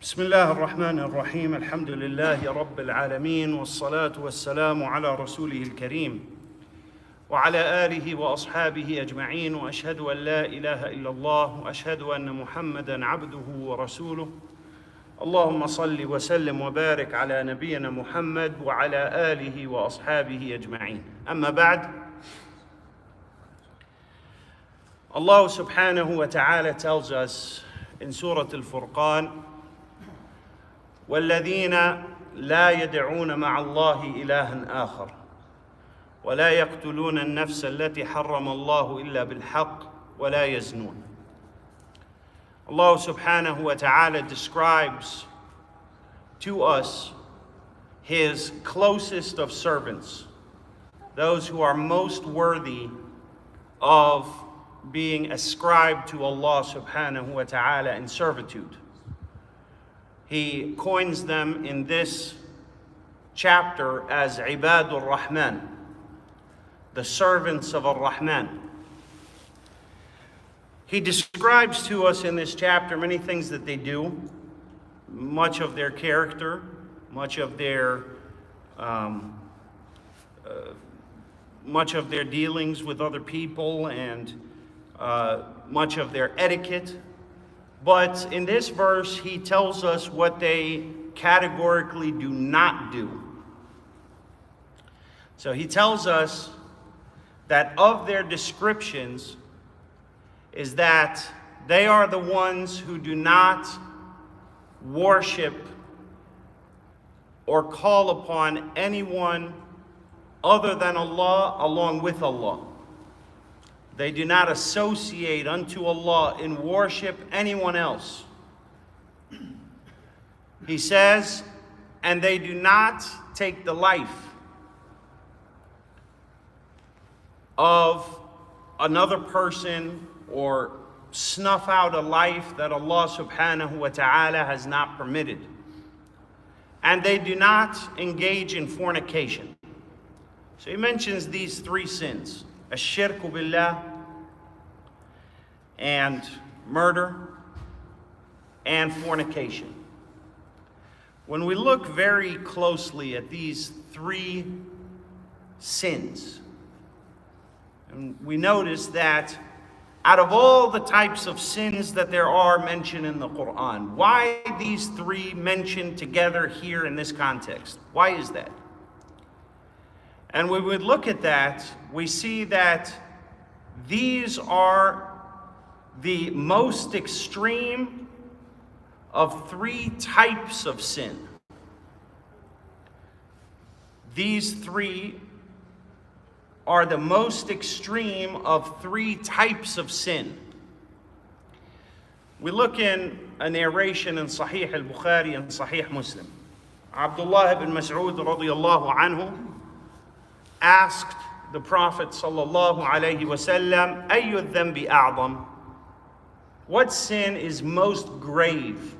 بسم الله الرحمن الرحيم الحمد لله رب العالمين والصلاة والسلام على رسوله الكريم وعلى آله وأصحابه أجمعين وأشهد أن لا إله إلا الله وأشهد أن محمدًا عبده ورسوله اللهم صل وسلم وبارك على نبينا محمد وعلى آله وأصحابه أجمعين أما بعد Allah subhanahu wa ta'ala tells us in Surah Al-Furqan وَالَّذِينَ لَا يَدْعُونَ مَعَ اللَّهِ إِلَهًا آخَرَ وَلَا يَقْتُلُونَ النَّفْسَ الَّتِي حَرَّمَ اللَّهُ إِلَّا بِالْحَقِّ وَلَا يَزْنُونَ. Allah subhanahu wa ta'ala describes to us His closest of servants, those who are most worthy of being ascribed to Allah subhanahu wa ta'ala in servitude. He coins them in this chapter as Ibadur Rahman, the servants of Ar-Rahman. He describes to us in this chapter many things that they do, much of their character, much of their dealings with other people, and much of their etiquette. But in this verse, he tells us what they categorically do not do. So he tells us that of their descriptions is that they are the ones who do not worship or call upon anyone other than Allah along with Allah. They do not associate unto Allah in worship anyone else. He says, and they do not take the life of another person or snuff out a life that Allah subhanahu wa ta'ala has not permitted. And they do not engage in fornication. So he mentions these three sins: ash-shirku billah, and murder, and fornication. When we look very closely at these three sins, and we notice that out of all the types of sins that there are mentioned in the Quran, why these three mentioned together here in this context? Why is that? And when we look at that, we see that these are the most extreme of three types of sin. These three are the most extreme of three types of sin. We look in a narration in Sahih al-Bukhari and Sahih Muslim. Abdullah ibn Mas'ud radiyallahu anhu asked the Prophet sallallahu alayhi wasallam, "Ayyu dhanbi a'zam?" What sin is most grave?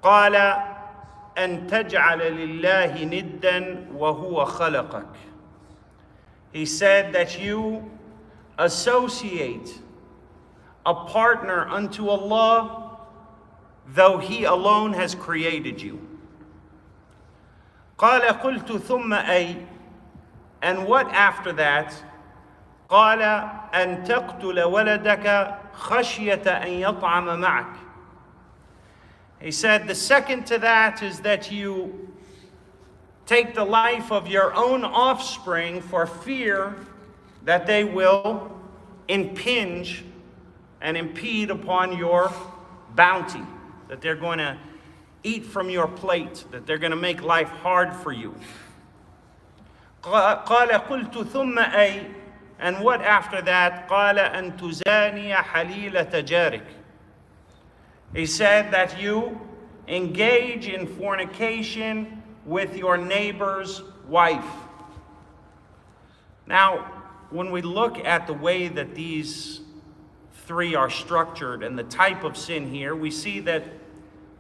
قال أن تجعل لله ندا وهو خلقك. He said that you associate a partner unto Allah, though He alone has created you. قال قلت ثم أي? And what after that? قال أن تقتل ولدك خشية أن يطعم معك. He said the second to that is that you take the life of your own offspring for fear that they will impinge and impede upon your bounty, that they're going to eat from your plate, that they're going to make life hard for you. قال قلت ثم أي? And what after that? قال أن تزاني حليلة جارك. He said that you engage in fornication with your neighbor's wife. Now, when we look at the way that these three are structured and the type of sin here, we see that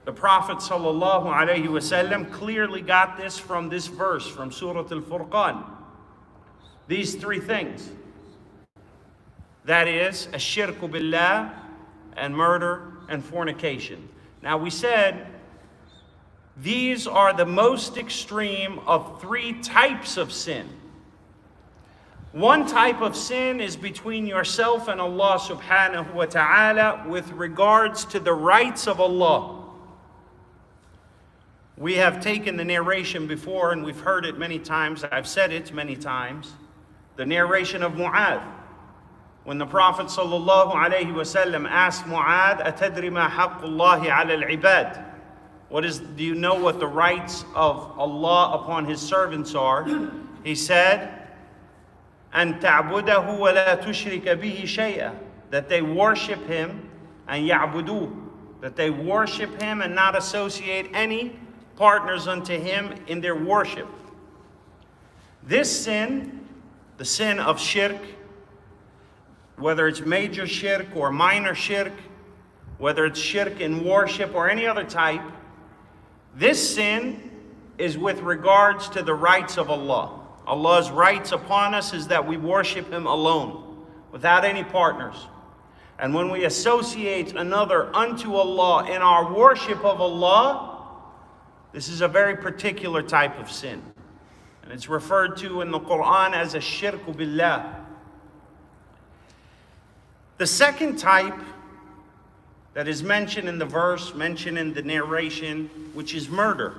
the Prophet sallallahu alaihi wasallam clearly got this from this verse from Surah Al-Furqan. These three things. That is, ash-shirku billah, and murder, and fornication. Now we said these are the most extreme of three types of sin. One type of sin is between yourself and Allah subhanahu wa ta'ala with regards to the rights of Allah. We have taken the narration before and we've heard it many times. I've said it many times. The narration of Mu'adh. When the Prophet sallallahu alayhi wasallam asked Mu'adh, "Atadri ma haqqullahi ala al-ibad?" Do you know what the rights of Allah upon His servants are? He said, "An ta'budahu wa la tushrika bihi shay'a," that they worship Him, and ya'budu, that they worship Him and not associate any partners unto Him in their worship. This sin, the sin of shirk, whether it's major shirk or minor shirk, whether it's shirk in worship or any other type, this sin is with regards to the rights of Allah. Allah's rights upon us is that we worship Him alone, without any partners. And when we associate another unto Allah in our worship of Allah, this is a very particular type of sin. And it's referred to in the Quran as a shirku billah. The second type that is mentioned in the verse, mentioned in the narration, which is murder.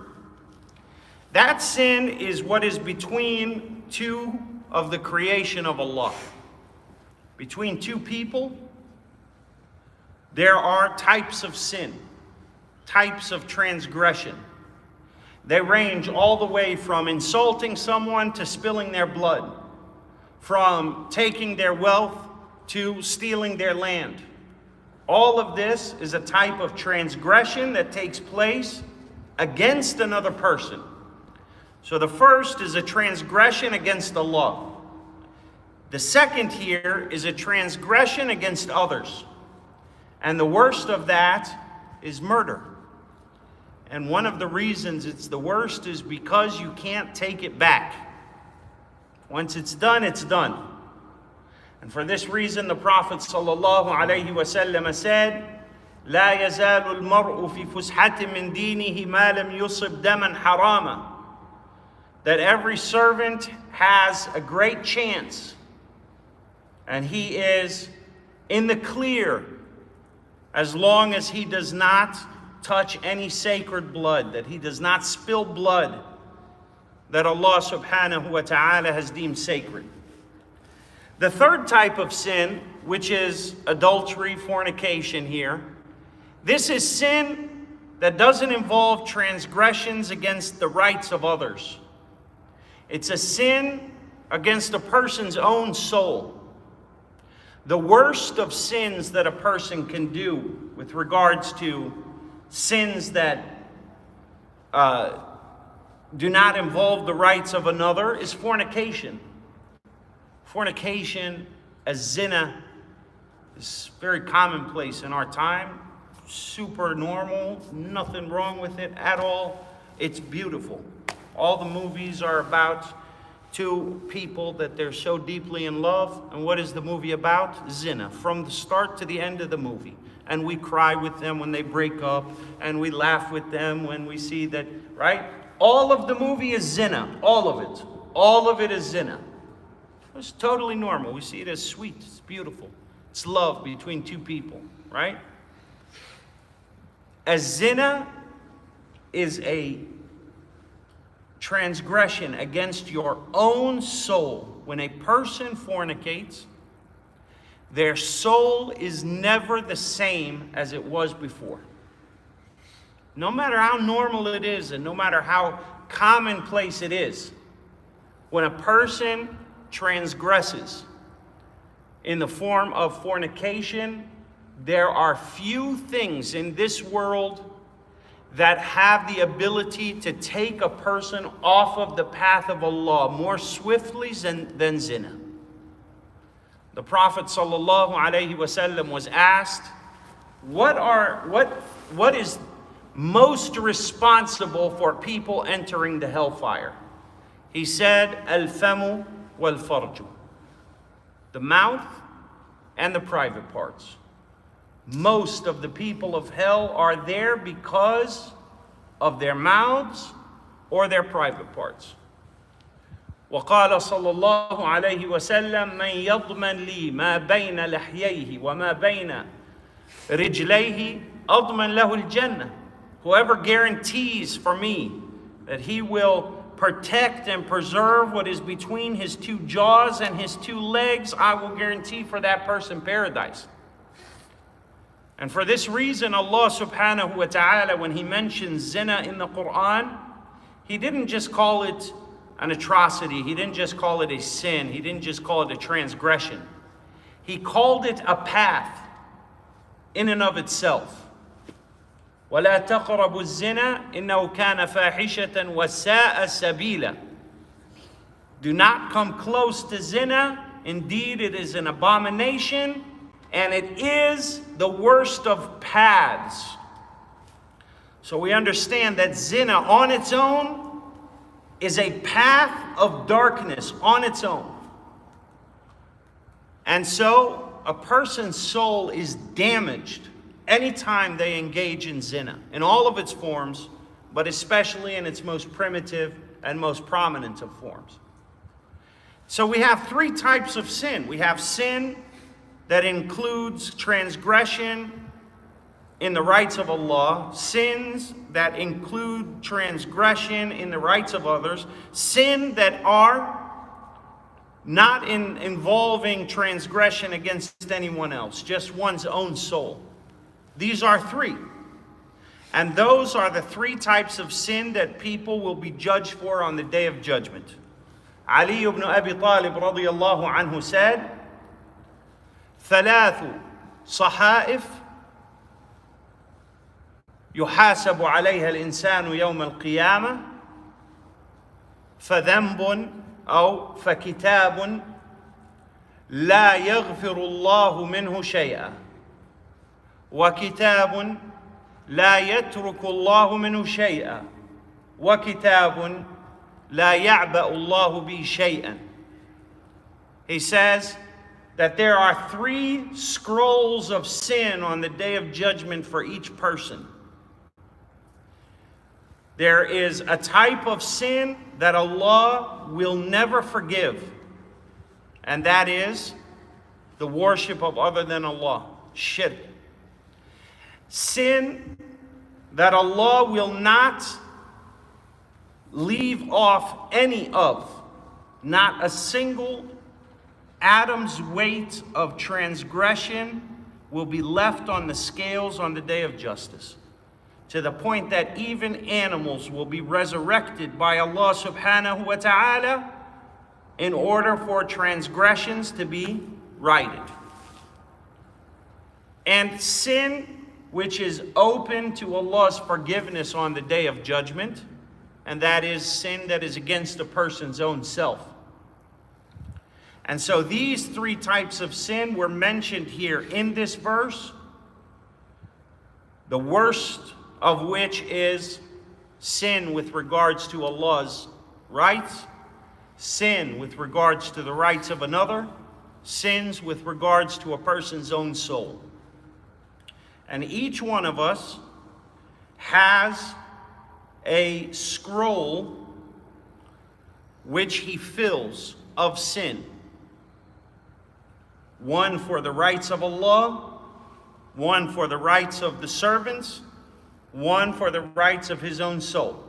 That sin is what is between two of the creation of Allah. Between two people, there are types of sin, types of transgression. They range all the way from insulting someone to spilling their blood, from taking their wealth to stealing their land. All of this is a type of transgression that takes place against another person. So the first is a transgression against Allah. The second here is a transgression against others. And the worst of that is murder. And one of the reasons it's the worst is because you can't take it back. Once it's done, it's done. And for this reason, the Prophet sallallahu alayhi wasallam said, "لا يزال المرء في فسحة من دينه ما لم يصب دما حراما." That every servant has a great chance, and he is in the clear as long as he does not touch any sacred blood, that he does not spill blood that Allah subhanahu wa ta'ala has deemed sacred. The third type of sin, which is adultery, fornication here, this is sin that doesn't involve transgressions against the rights of others. It's a sin against a person's own soul. The worst of sins that a person can do with regards to sins that do not involve the rights of another is fornication. Fornication, as zina, is very commonplace in our time. Super normal, nothing wrong with it at all. It's beautiful. All the movies are about two people that they're so deeply in love. And what is the movie about? Zina, from the start to the end of the movie. And we cry with them when they break up, and we laugh with them when we see that, right? All of the movie is zina, all of it. All of it is zina. It's totally normal. We see it as sweet, it's beautiful. It's love between two people, right? As zina is a transgression against your own soul. When a person fornicates, their soul is never the same as it was before. No matter how normal it is and no matter how commonplace it is, when a person transgresses in the form of fornication, there are few things in this world that have the ability to take a person off of the path of Allah more swiftly than zina. The Prophet sallallahu alaihi wasallam was asked, what is most responsible for people entering the hellfire? He said, al-famu wal-farju, the mouth and the private parts. Most of the people of hell are there because of their mouths or their private parts. وقال صلى الله عليه وسلم من يضمن لي ما بين لحييه وما بين رجليه أضمن له الجنة. Whoever guarantees for me that he will protect and preserve what is between his two jaws and his two legs, I will guarantee for that person paradise. And for this reason, Allah subhanahu wa ta'ala, when he mentions zina in the Quran, he didn't just call it an atrocity. He didn't just call it a sin. He didn't just call it a transgression. He called it a path in and of itself. وَلَا تَقْرَبُوا الزِّنَا إِنَّهُ كَانَ فَاحِشَةً وَسَاءَ سَبِيلًا. Do not come close to zina. Indeed, it is an abomination, and it is the worst of paths. So we understand that zina on its own is a path of darkness on its own. And so a person's soul is damaged anytime they engage in zina, in all of its forms, but especially in its most primitive and most prominent of forms. So we have three types of sin. We have sin that includes transgression in the rights of Allah, sins that include transgression in the rights of others, sin that are not involving transgression against anyone else, just one's own soul. These are three. And those are the three types of sin that people will be judged for on the Day of Judgment. Ali ibn Abi Talib radiyallahu anhu said, ثلاث صحائف يحاسب عليها الإنسان يوم القيامة فذنب أو فكتاب لا يغفر الله منه شيئا وكتاب لا يترك الله منه شيئا وكتاب لا يعبأ الله به شيئا. He says that there are three scrolls of sin on the Day of Judgment for each person. There is a type of sin that Allah will never forgive, and that is the worship of other than Allah, shirk. Sin that Allah will not leave off any of, not a single atom's weight of transgression will be left on the scales on the Day of Justice, to the point that even animals will be resurrected by Allah subhanahu wa ta'ala in order for transgressions to be righted. And sin which is open to Allah's forgiveness on the Day of Judgment, and that is sin that is against a person's own self. And so these three types of sin were mentioned here in this verse, the worst of which is sin with regards to Allah's rights, sin with regards to the rights of another, sins with regards to a person's own soul. And each one of us has a scroll which he fills of sin. One for the rights of Allah, one for the rights of the servants, one for the rights of his own soul.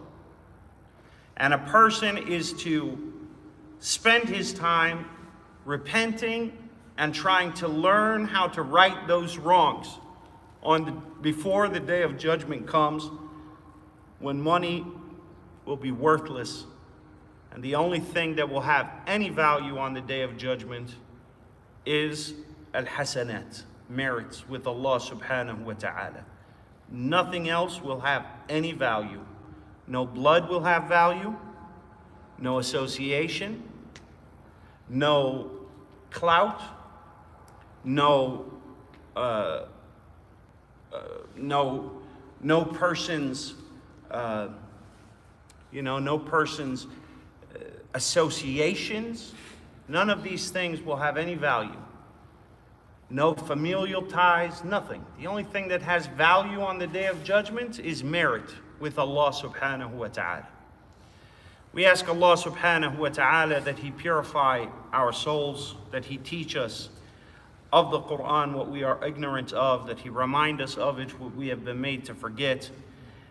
And a person is to spend his time repenting and trying to learn how to right those wrongs before the Day of Judgment comes, when money will be worthless, and the only thing that will have any value on the Day of Judgment is al-hasanat, merits with Allah subhanahu wa ta'ala. Nothing else will have any value. No blood will have value, no association, no clout, no person's associations. None of these things will have any value. no familial ties, nothing. The only thing that has value on the Day of Judgment is merit with Allah subhanahu wa ta'ala. We ask Allah subhanahu wa ta'ala that He purify our souls, that He teach us of the Quran what we are ignorant of, that He remind us of it what we have been made to forget,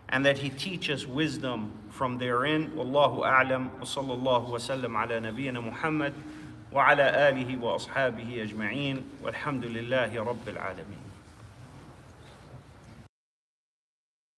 and that He teach us wisdom from therein. Wallahu a'lam, wa sallallahu wa sallam ala nabiyyina Muhammad wa ala alihi wa ashabihi ajma'in, walhamdulillahi rabbil alamin.